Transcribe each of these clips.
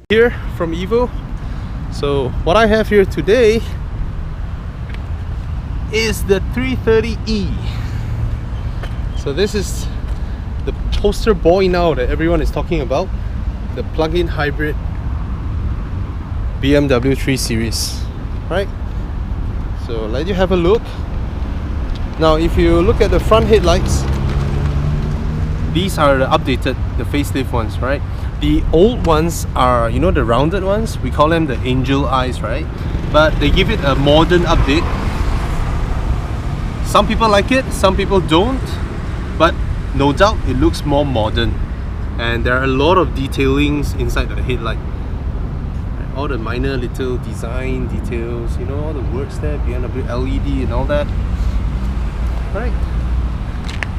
Here from Evo. So what I have here today is the 330e. So this is the poster boy now that everyone is talking about, the plug-in hybrid BMW 3 Series, right? So let you have a look. Now if you look at the front headlights, these are the updated, the facelift ones, right? The old ones are, you know, the rounded ones, we call them the angel eyes, right? But they give it a modern update. Some people like it, some people don't, but no doubt it looks more modern. And there are a lot of detailings inside the headlight. All the minor little design details, you know, all the words there, BMW LED and all that, right?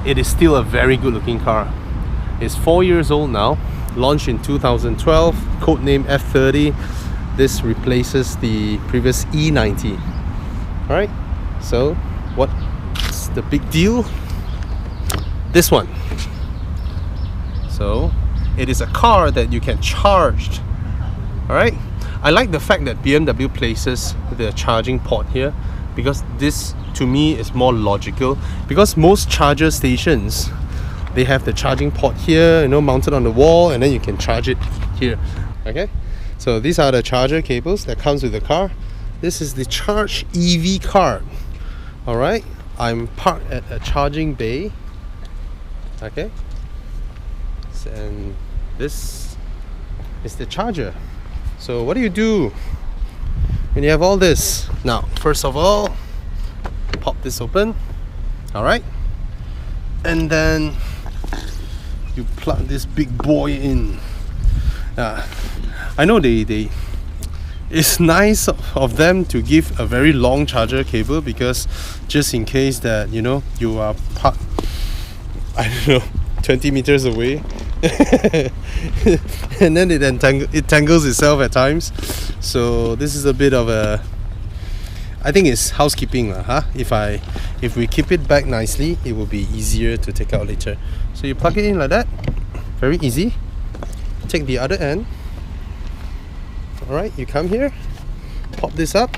It is still a very good looking car. It's 4 years old now, launched in 2012, codename F30. This replaces the previous E90. Alright, so what's the big deal? This one. So it is a car that you can charge. Alright, I like the fact that BMW places the charging port here, because this to me is more logical, because most charger stations, they have the charging port here, you know, mounted on the wall, and then you can charge it here. Okay, so these are the charger cables that comes with the car. This is the Charge EV card. All right, I'm parked at a charging bay. Okay, and this is the charger. So what do you do when you have all this? Now, first of all, pop this open. All right, and then you plug this big boy in. I know it's nice of them to give a very long charger cable, because just in case that, you know, you are parked, I don't know, 20 meters away and then it tangles itself at times. So this is a bit of a, I think it's housekeeping, huh? If we keep it back nicely, it will be easier to take out later. So you plug it in like that, very easy. Take the other end. Alright, you come here, pop this up,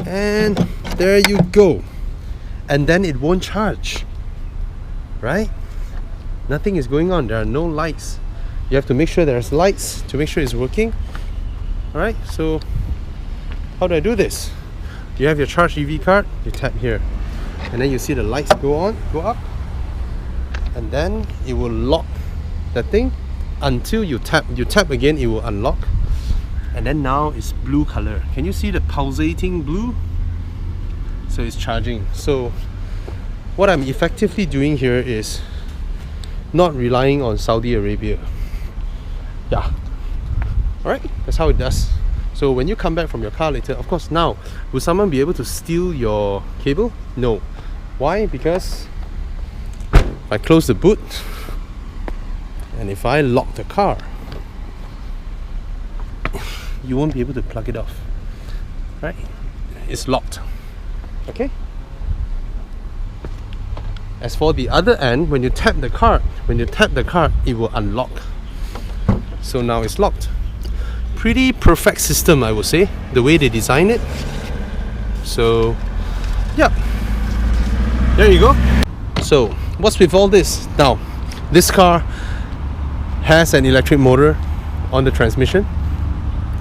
and there you go. And then it won't charge, right? Nothing is going on, there are no lights. You have to make sure there's lights to make sure it's working. Alright, so how do I do this? You have your Charge EV card, you tap here, and then you see the lights go up, and then it will lock that thing until you tap again, it will unlock. And then now it's blue color. Can you see the pulsating blue? So it's charging. So what I'm effectively doing here is not relying on Saudi Arabia. Yeah, alright, that's how it does. So when you come back from your car later, of course, now will someone be able to steal your cable? No. Why? Because if I close the boot and if I lock the car, you won't be able to plug it off, right? It's locked. Okay, as for the other end, when you tap the card, it will unlock. So now it's locked. Pretty perfect system, I would say, the way they design it. So yeah, there you go. So what's with all this? Now this car has an electric motor on the transmission.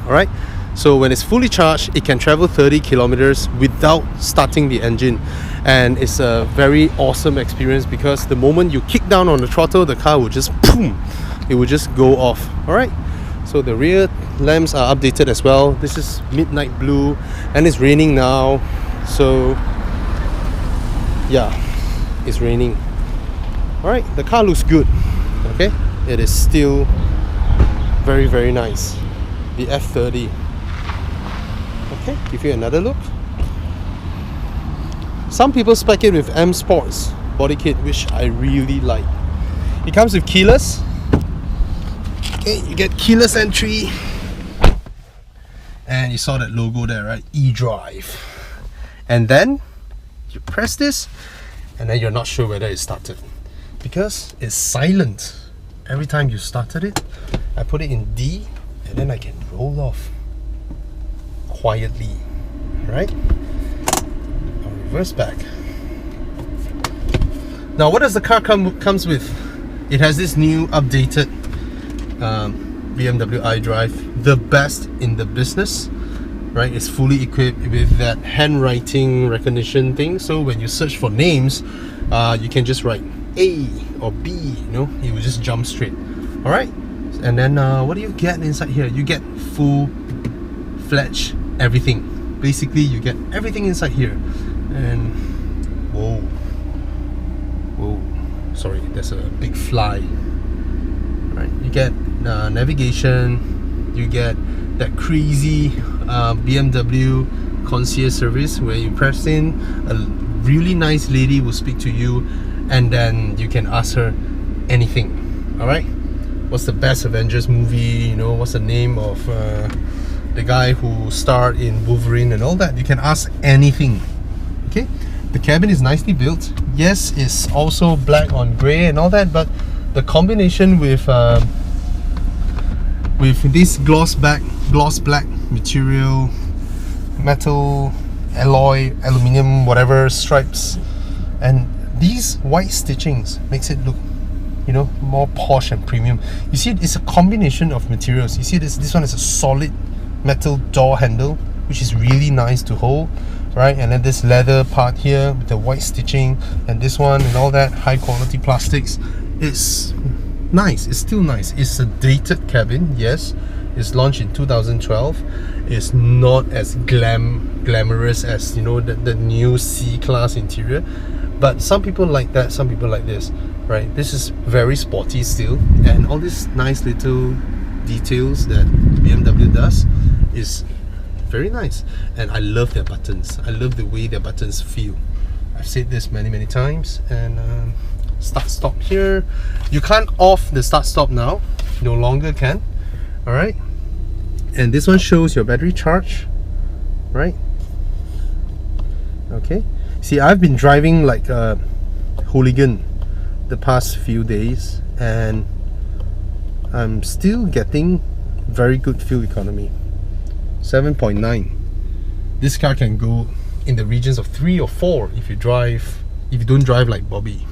Alright, so when it's fully charged, it can travel 30 kilometers without starting the engine, and it's a very awesome experience, because the moment you kick down on the throttle, the car will just boom, it will just go off. Alright, so the rear lamps are updated as well. This is midnight blue, and it's raining now, so yeah, it's raining. Alright, the car looks good. Okay, it is still very, very nice. The F30. Okay, give you another look. Some people spec it with M Sports body kit, which I really like. It comes with keyless. Okay, you get keyless entry, and you saw that logo there, right? eDrive. And then you press this, and then you're not sure whether it started, because it's silent every time you started it. I put it in D, and then I can roll off quietly, right? I'll reverse back. Now, what does the car comes with? It has this new updated BMW iDrive, the best in the business, right? It's fully equipped with that handwriting recognition thing, so when you search for names, you can just write A or B, you know, it will just jump straight. All right, and then what do you get inside here? You get full-fledged everything. Basically, you get everything inside here. And whoa, sorry, there's a big fly. All right, you get navigation. You get that crazy BMW concierge service where you press in, a really nice lady will speak to you, and then you can ask her anything. All right, what's the best Avengers movie? You know, what's the name of the guy who starred in Wolverine and all that? You can ask anything. Okay, the cabin is nicely built. Yes, it's also black on grey and all that, but the combination with this gloss black material, metal, alloy, aluminium, whatever stripes, and these white stitchings makes it look, you know, more posh and premium. You see, it's a combination of materials. You see, this one is a solid metal door handle, which is really nice to hold, right? And then this leather part here with the white stitching, and this one and all that high quality plastics. It's nice. It's still nice. It's a dated cabin, yes. It's launched in 2012. It's not as glamorous as, you know, the new C-Class interior, but some people like that, some people like this, right? This is very sporty still, and all these nice little details that BMW does is very nice. And I love their buttons. I love the way their buttons feel. I've said this many times. And start stop here, you can't off the start stop now, no longer can. All right, and this one shows your battery charge, right? Okay, see, I've been driving like a hooligan the past few days, and I'm still getting very good fuel economy. 7.9. This car can go in the regions of 3 or 4 if you don't drive like Bobby.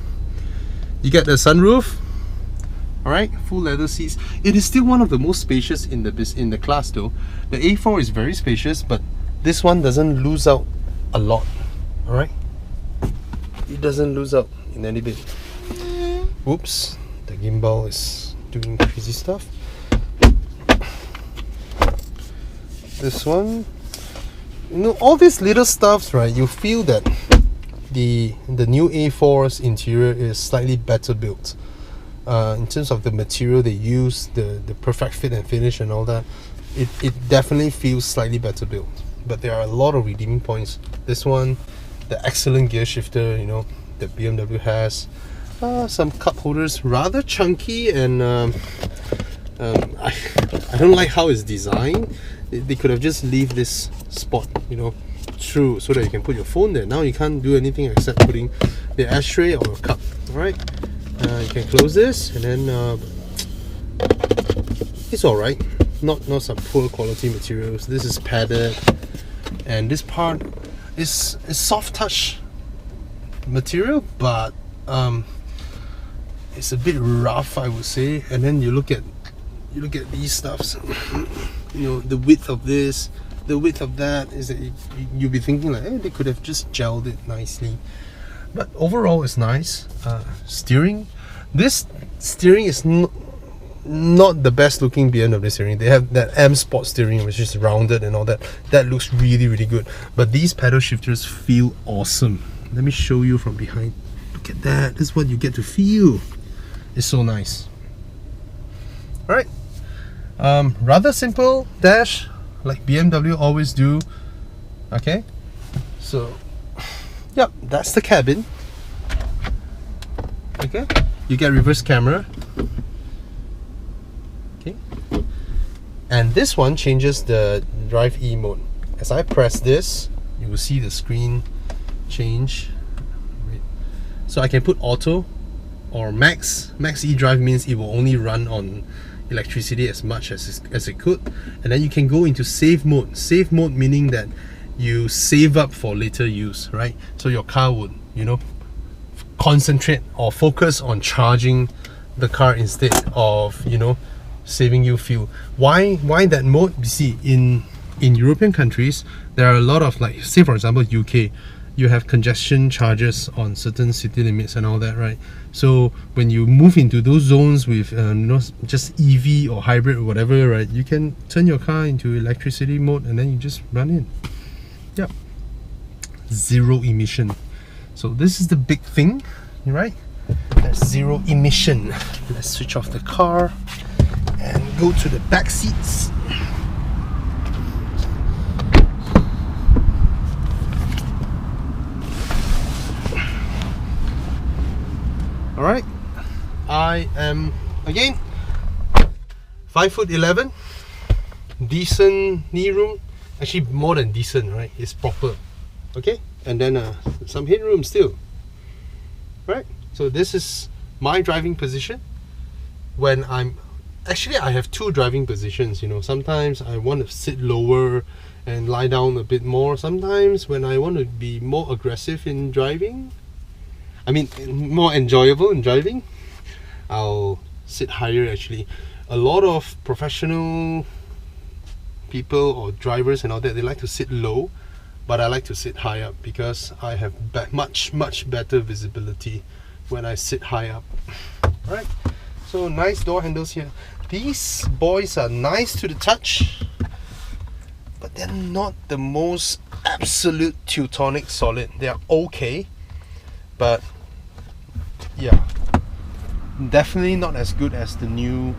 You get the sunroof. All right, full leather seats. It is still one of the most spacious in the class though. The A4 is very spacious, but this one doesn't lose out a lot. All right, it doesn't lose out in any bit. Oops, the gimbal is doing crazy stuff. This one, you know, all these little stuffs, right? You feel that the new A4's interior is slightly better built. In terms of the material they use, the perfect fit and finish and all that, it definitely feels slightly better built. But there are a lot of redeeming points. This one, the excellent gear shifter, you know, that BMW has. Some cup holders, rather chunky, and I don't like how it's designed. They could have just leave this spot, you know, through, so that you can put your phone there. Now you can't do anything except putting the ashtray or a cup. All right. You can close this, and then it's all right. Not some poor quality materials. This is padded, and this part is soft touch material, but it's a bit rough, I would say. And then you look at these stuffs. You know, the width of this, the width of that, is that you'll be thinking like, hey, they could have just gelled it nicely. But overall, it's nice. Steering. This steering is not the best looking BMW steering. They have that M Sport steering, which is rounded and all that. That looks really good. But these paddle shifters feel awesome. Let me show you from behind. Look at that. This is what you get to feel. It's so nice. All right. Rather simple dash, like BMW always do. Okay. So, yep, that's the cabin. Okay, you get reverse camera. Okay, and this one changes the drive E mode. As I press this, you will see the screen change. So I can put auto or max. Max E drive means it will only run on electricity as much as it could, and then you can go into save mode. Save mode meaning that you save up for later use, right? So your car would, you know, concentrate or focus on charging the car instead of, you know, saving you fuel. Why that mode? You see, in European countries, there are a lot of, like, say for example UK, you have congestion charges on certain city limits and all that, right? So when you move into those zones with you know, just EV or hybrid or whatever, right, you can turn your car into electricity mode and then you just run in. Yep, zero emission. So this is the big thing, right? That's zero emission. Let's switch off the car and go to the back seats. Alright, I am again 5'11", decent knee room, actually more than decent, right? It's proper, okay? And then some headroom still, right? So this is my driving position when I'm actually, I have two driving positions, you know. Sometimes I want to sit lower and lie down a bit more. Sometimes when I want to be more aggressive in driving, I mean more enjoyable in driving, I'll sit higher actually. A lot of professional people or drivers and all that, they like to sit low, but I like to sit high up because I have much better visibility when I sit high up. Alright, so nice door handles here. These boys are nice to the touch, but they're not the most absolute Teutonic solid. They are okay, but yeah, definitely not as good as the new,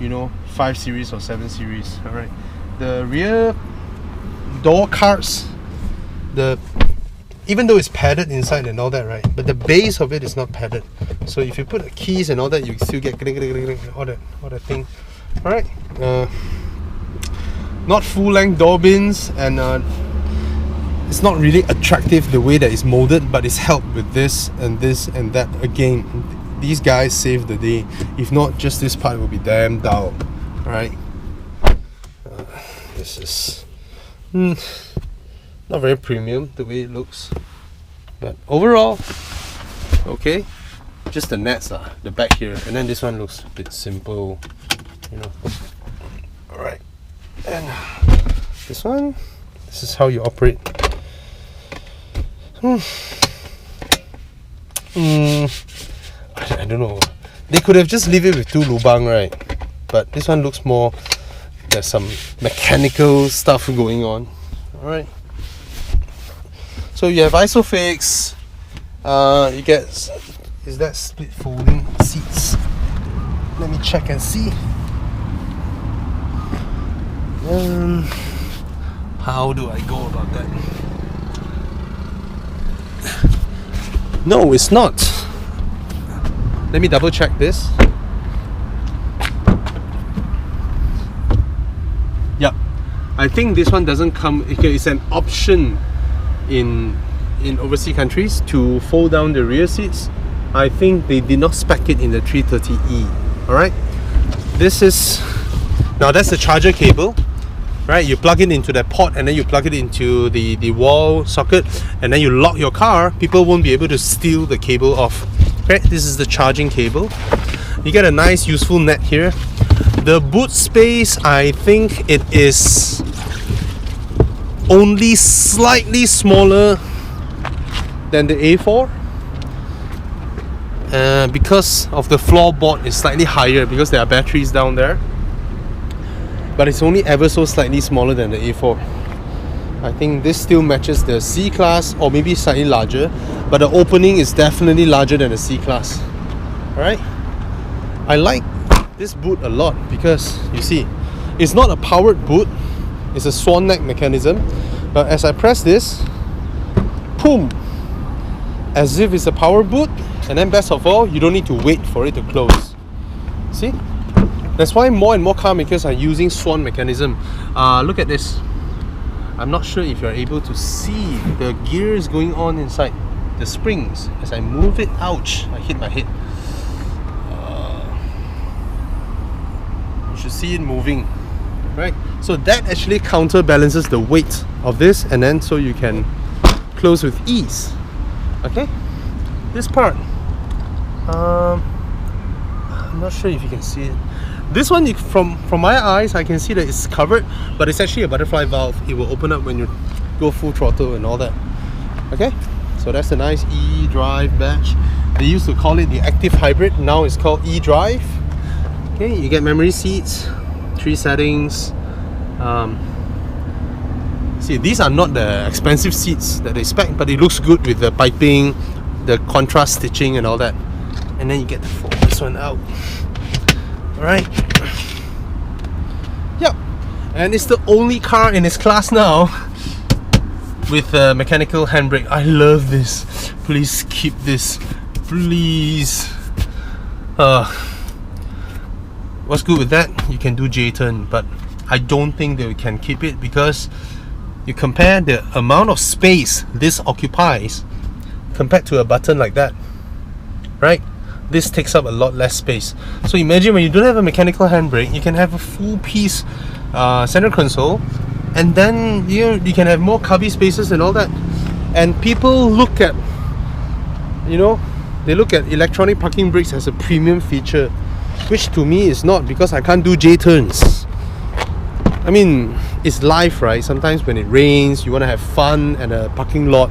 you know, 5 Series or 7 Series. Alright, the rear door cards, even though it's padded inside and all that, right, but the base of it is not padded. So if you put the keys and all that, you still get all that thing. Alright, not full length door bins, and it's not really attractive the way that it's molded, but it's helped with this and that. Again, these guys save the day. If not, just this part will be damn dull. Alright, this is not very premium the way it looks, but overall okay. Just the nets are the back here, and then this one looks a bit simple, you know. Alright, and this one, this is how you operate. I don't know, they could have just leave it with 2 lubang, right? But this one looks more, there's some mechanical stuff going on. Alright, so you have Isofix, you get, is that split folding seats? Let me check and see. How do I go about that? No, it's not. Let me double check this. Yep, I think this one doesn't come. It's an option in overseas countries to fold down the rear seats. I think they did not spec it in the 330e. Alright, this is, now that's the charger cable, right? You plug it into that port and then you plug it into the wall socket, and then you lock your car. People won't be able to steal the cable off. Right, this is the charging cable. You get a nice useful net here. The boot space, I think it is only slightly smaller than the A4. Because of the floorboard is slightly higher because there are batteries down there, but it's only ever so slightly smaller than the A4. I think this still matches the C class, or maybe slightly larger, but the opening is definitely larger than the C class. Alright, I like this boot a lot because you see, it's not a powered boot, it's a swan neck mechanism, but as I press this, boom, as if it's a power boot. And then best of all, you don't need to wait for it to close. See? That's why more and more car makers are using swan mechanism. Look at this. I'm not sure if you're able to see the gears going on inside the springs. As I move it, ouch, I hit my head. see it moving, right? So that actually counterbalances the weight of this, and then so you can close with ease. Okay, this part, I'm not sure if you can see it. This one, from my eyes, I can see that it's covered, but it's actually a butterfly valve. It will open up when you go full throttle and all that. Okay, so that's a nice e-drive badge. They used to call it the active hybrid, now it's called e-drive. Okay, you get memory seats, 3 settings. See, these are not the expensive seats that they spec, but it looks good with the piping, the contrast stitching and all that. And then you get to fold this one out. Alright. Yep. And it's the only car in its class now with a mechanical handbrake. I love this. Please keep this. Please. What's good with that? You can do J-turn, but I don't think they can keep it, because you compare the amount of space this occupies compared to a button like that, right? This takes up a lot less space. So imagine when you don't have a mechanical handbrake, you can have a full piece center console, and then you can have more cubby spaces and all that. And people look at, they look at electronic parking brakes as a premium feature, which to me is not, because I can't do J-turns. I mean, it's life, right? Sometimes when it rains, you want to have fun at a parking lot.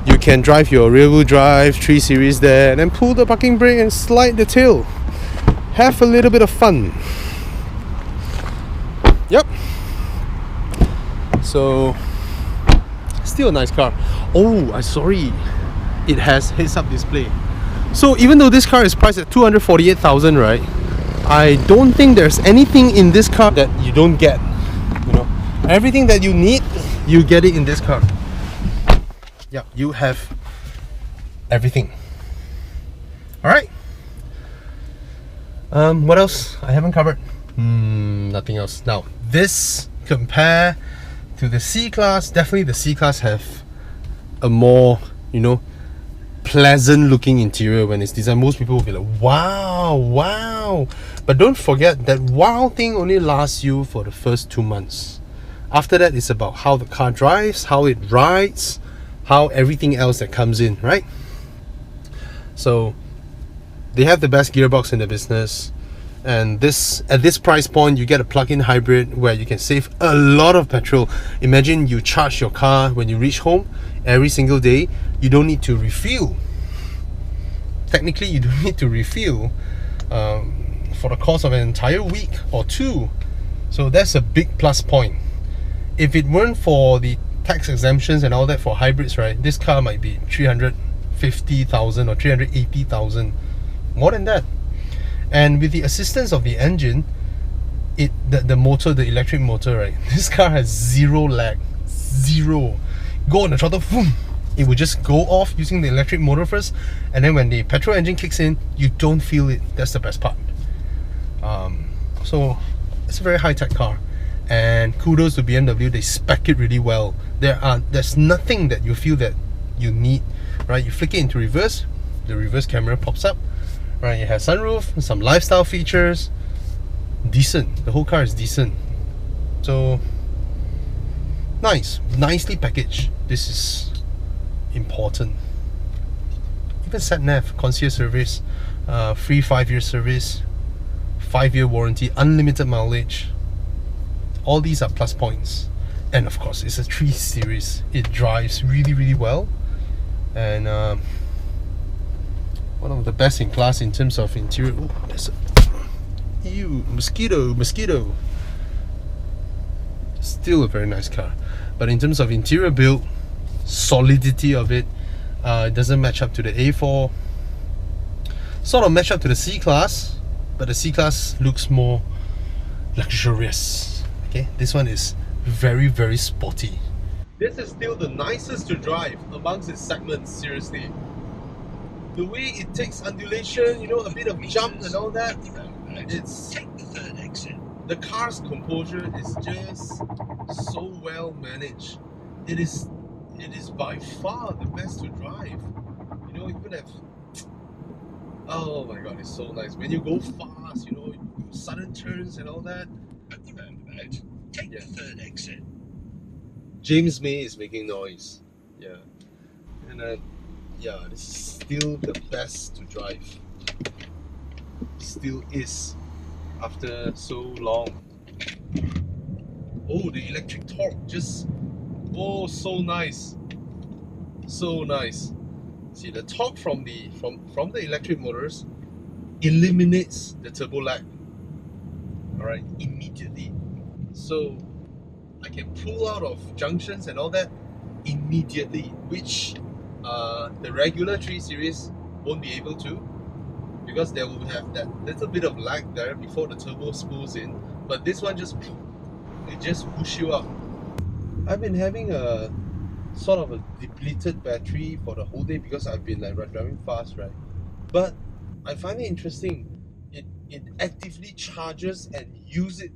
You can drive your rear-wheel drive 3 Series there, and then pull the parking brake and slide the tail. Have a little bit of fun. Yep. So, still a nice car. Oh, I'm sorry. It has heads-up display. So even though this car is priced at 248,000, right? I don't think there's anything in this car that you don't get. Everything that you need, you get it in this car. Yeah, you have everything. Alright. What else I haven't covered? Nothing else. Now, this compare to the C-Class, definitely the C-Class have a more, pleasant looking interior when it's designed. Most people will be like, wow. But don't forget that wow thing only lasts you for the first 2 months. After that, it's about how the car drives, how it rides, how everything else that comes in, right? So they have the best gearbox in the business, and at this price point, you get a plug-in hybrid where you can save a lot of petrol. Imagine you charge your car when you reach home every single day. You don't need to refuel. Technically, you don't need to refuel for the course of an entire week or 2. So that's a big plus point. If it weren't for the tax exemptions and all that for hybrids, right, this car might be 350,000 or 380,000, more than that. And with the assistance of the engine, the motor, the electric motor, right, this car has zero lag. Zero. Go on the throttle, boom, it will just go off using the electric motor first, and then when the petrol engine kicks in, you don't feel it. That's the best part. So it's a very high-tech car. And kudos to BMW, they spec it really well. There's nothing that you feel that you need, right? You flick it into reverse, the reverse camera pops up, right? You have sunroof, some lifestyle features, decent. The whole car is decent. So nicely packaged. This is important. Even sat-nav, concierge service, free 5-year service, 5-year warranty, unlimited mileage. All these are plus points. And of course, it's a 3 Series. It drives really well, and one of the best in class in terms of interior. Oh, there's a mosquito. Still a very nice car, but in terms of interior build, solidity of it, it doesn't match up to the A4. Sort of match up to the C-Class, but the C-Class looks more luxurious. Okay, this one is very sporty. This is still the nicest to drive amongst its segments, seriously. The way it takes undulation, a bit of jump and all that, it's... The car's composure is just so well managed. It is by far the best to drive. Even if Oh my god, it's so nice. When you go fast, you know, sudden turns and all that. At the roundabout, take the third exit. James May is making noise. Yeah. And yeah, this is still the best to drive. Still is after so long. Oh, the electric torque just, oh, so nice. So nice. See, the torque from the electric motors eliminates the turbo lag. Alright, immediately. So I can pull out of junctions and all that immediately, which the regular 3 Series won't be able to, because they will have that little bit of lag there before the turbo spools in. But this one just push you up. I've been having a sort of a depleted battery for the whole day because I've been like driving fast, right? But I find it interesting. It actively charges and use it.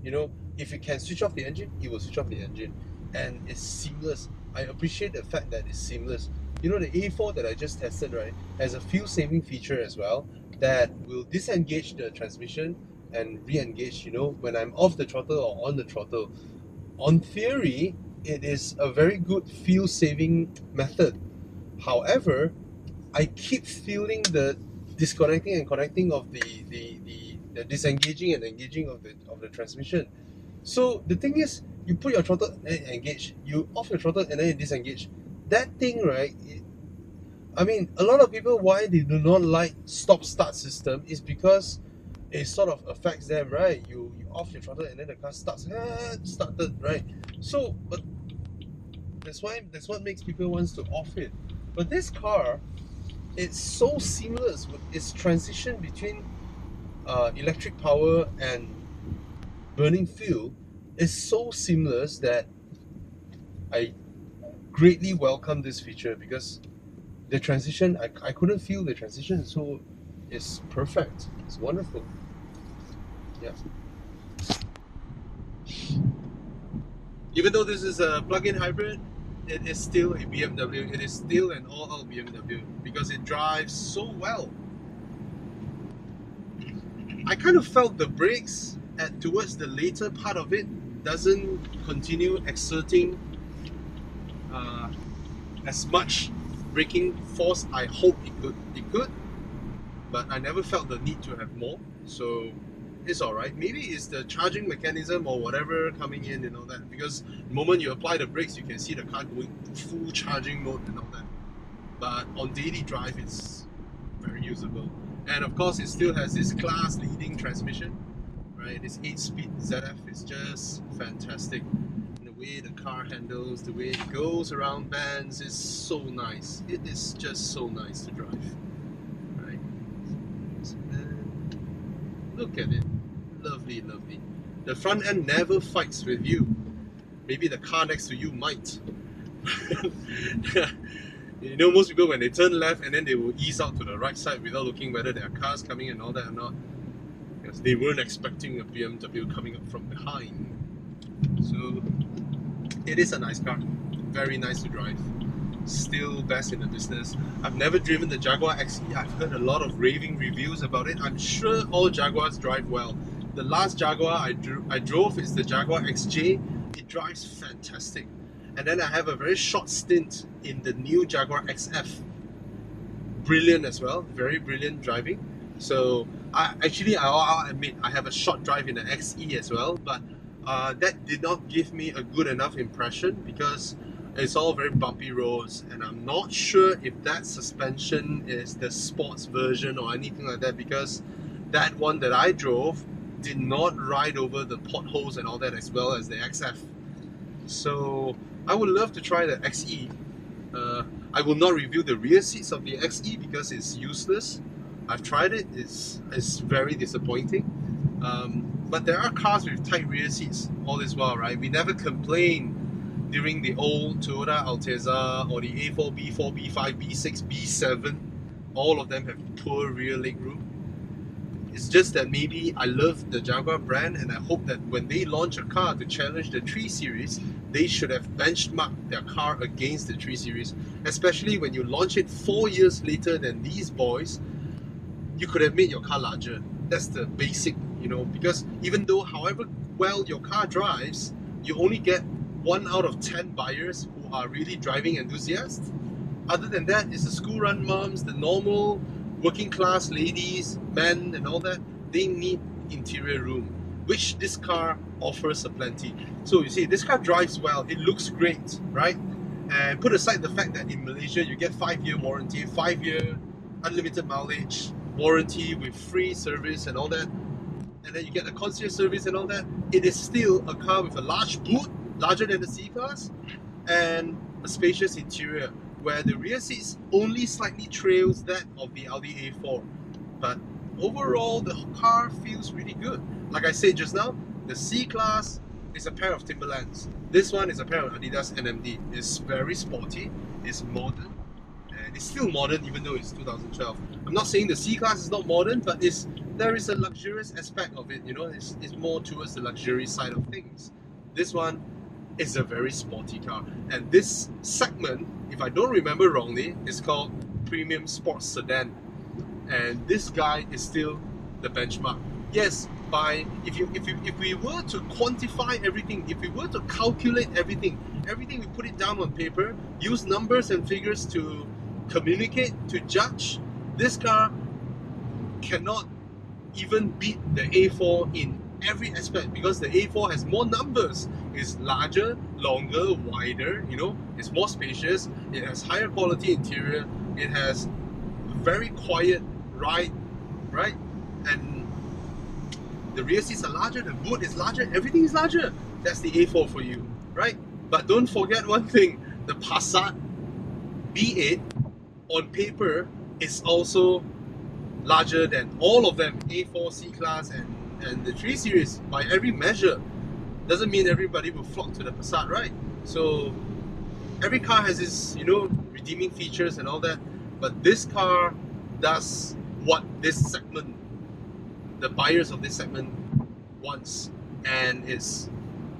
You know, if it can switch off the engine, it will switch off the engine, and it's seamless. I appreciate the fact that it's seamless. You know, the A4 that I just tested, right, has a fuel saving feature as well that will disengage the transmission and re-engage. You know, when I'm off the throttle or on the throttle. On theory, it is a very good fuel saving method. However, I keep feeling the disconnecting and connecting of the disengaging and engaging of the transmission. So the thing is, you put your throttle and then engage, you off your throttle and then you disengage. That thing, right? I mean, a lot of people, why they do not like stop-start system is because it sort of affects them, right? You off your throttle and then the car started, right? So, but that's what makes people wants to off it. But this car, it's so seamless with its transition between electric power and burning fuel. Is so seamless that I greatly welcome this feature, because the transition, I couldn't feel the transition, so it's perfect. It's wonderful. Yeah. Even though this is a plug-in hybrid, it is still a BMW. It is still an all-out BMW because it drives so well. I kind of felt the brakes towards the later part of it doesn't continue exerting as much braking force. I hope it could, but I never felt the need to have more. So it's alright. Maybe it's the charging mechanism or whatever coming in and all that, because the moment you apply the brakes, you can see the car going full charging mode and all that. But on daily drive, it's very usable. And of course, it still has this class-leading transmission, right? This 8-speed ZF is just fantastic. And the way the car handles, the way it goes around bends is so nice. It is just so nice to drive, right? And look at it. Lovely, lovely. The front end never fights with you. Maybe the car next to you might. You know, most people, when they turn left and then they will ease out to the right side without looking whether there are cars coming and all that or not, because they weren't expecting a BMW coming up from behind. So it is a nice car, very nice to drive. Still best in the business. I've never driven the Jaguar XE. I've heard a lot of raving reviews about it. I'm sure all Jaguars drive well. The last Jaguar I drove is the Jaguar XJ. It drives fantastic. And then I have a very short stint in the new Jaguar XF. Brilliant as well, very brilliant driving. So I'll admit I have a short drive in the XE as well, but that did not give me a good enough impression because it's all very bumpy roads, and I'm not sure if that suspension is the sports version or anything like that, because that one that I drove did not ride over the potholes and all that as well as the XF. So I would love to try the XE. I will not review the rear seats of the XE because it's useless. I've tried it, it's very disappointing. But there are cars with tight rear seats all this while, right? We never complain during the old Toyota Altezza or the A4, B4, B5, B6, B7. All of them have poor rear leg room. It's just that maybe I love the Jaguar brand, and I hope that when they launch a car to challenge the 3 Series, they should have benchmarked their car against the 3 Series. Especially when you launch it 4 years later than these boys, you could have made your car larger. That's the basic, because even though however well your car drives, you only get 1 out of 10 buyers who are really driving enthusiasts. Other than that, it's the school run moms, the normal working class ladies, men and all that. They need interior room, which this car offers aplenty. So you see, this car drives well, it looks great, right? And put aside the fact that in Malaysia you get 5-year warranty, 5-year unlimited mileage warranty with free service and all that, and then you get the concierge service and all that, it is still a car with a large boot, larger than the C-Class, and a spacious interior, where the rear seats only slightly trails that of the Audi A4. But overall, the car feels really good. Like I said just now, the C-Class is a pair of Timberlands. This one is a pair of Adidas NMD. It's very sporty, it's modern, and it's still modern even though it's 2012. I'm not saying the C-Class is not modern, but there is a luxurious aspect of it, it's more towards the luxury side of things. This one is a very sporty car, and this segment, if I don't remember wrongly, is called Premium Sports Sedan, and this guy is still the benchmark. Yes, if we were to quantify everything, if we were to calculate everything we put it down on paper, use numbers and figures to communicate, to judge, this car cannot even beat the A4 in every aspect, because the A4 has more numbers. It's larger, longer, wider, it's more spacious, it has higher quality interior, it has very quiet ride, right? And the rear seats are larger, the boot is larger, everything is larger. That's the A4 for you, right? But don't forget one thing, the Passat B8 on paper is also larger than all of them, A4, C-Class and the 3 Series by every measure. Doesn't mean everybody will flock to the Passat, right? So every car has its, redeeming features and all that, but this car does what this segment, the buyers of this segment wants, and it's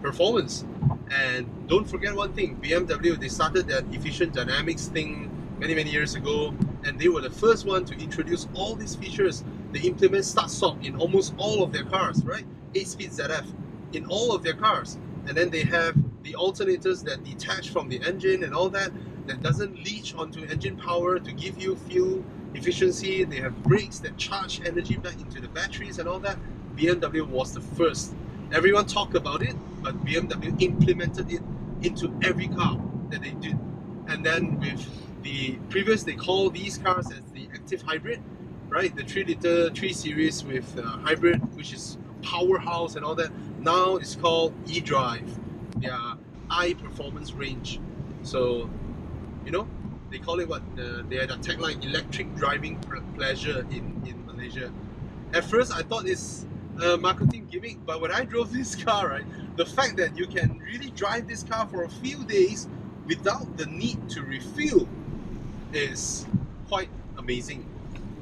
performance. And don't forget one thing, BMW, they started that efficient dynamics thing many years ago, and they were the first one to introduce all these features. They implement start-stop in almost all of their cars, right? 8-speed ZF in all of their cars. And then they have the alternators that detach from the engine and all that doesn't leach onto engine power to give you fuel efficiency. They have brakes that charge energy back into the batteries and all that. BMW was the first. Everyone talked about it, but BMW implemented it into every car that they did. And then with the previous, they call these cars as the active hybrid, right? The 3-liter 3 Series with hybrid, which is powerhouse and all that. Now it's called eDrive, their i-performance range. So, they call it what? They had a tagline, electric driving pleasure in Malaysia. At first, I thought it's a marketing gimmick, but when I drove this car, right, the fact that you can really drive this car for a few days without the need to refuel is quite amazing.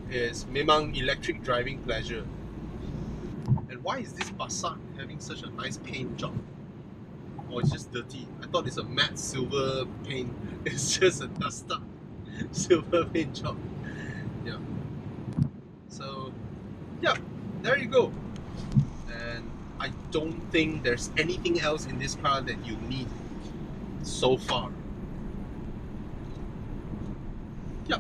It's memang electric driving pleasure. And why is this Passat having such a nice paint job? Or it's just dirty? I thought it's a matte silver paint. It's just a dust up silver paint job. Yeah. So, yeah, there you go. And I don't think there's anything else in this car that you need so far. Yeah.